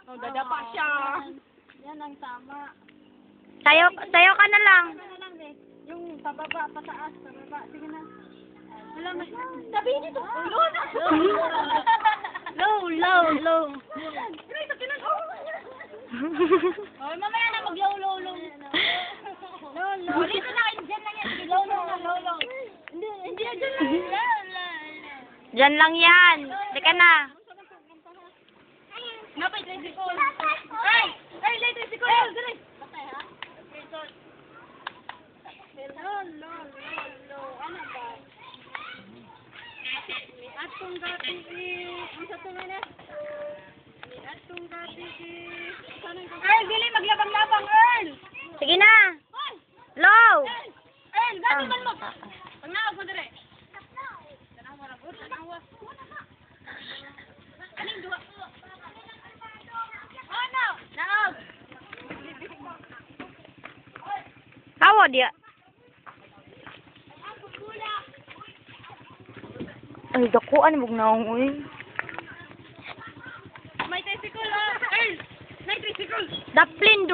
Oh, dadapa siya. Yan ang tama. Sayo ka na lang. Ano lang eh. Yung pababa, pataas, pababa. Sige na. Wala na. Sabi dito. Low. Oh, mamaya na mag-low. Low. Dito na kayo, dyan lang yan. Sige, low. Hindi na dyan lang. Diyan lang yan. Teka na. Napay, tricycle. Ay, tricycle. Dali. Patay ha? Low. Ano ba? At kung dati ang sa tuloy na? At kung dati Earl, dili, maglabang-labang, Earl. Sige na. Low. Earl, gano'n man mo. Pag naog mo dire. Tanawa. Kaning duwa. Oh, no. Naog. Hawa dia. Ay, dakuan mo naong uy. May tricycle, oh. Earl, may tricycle. Daplin.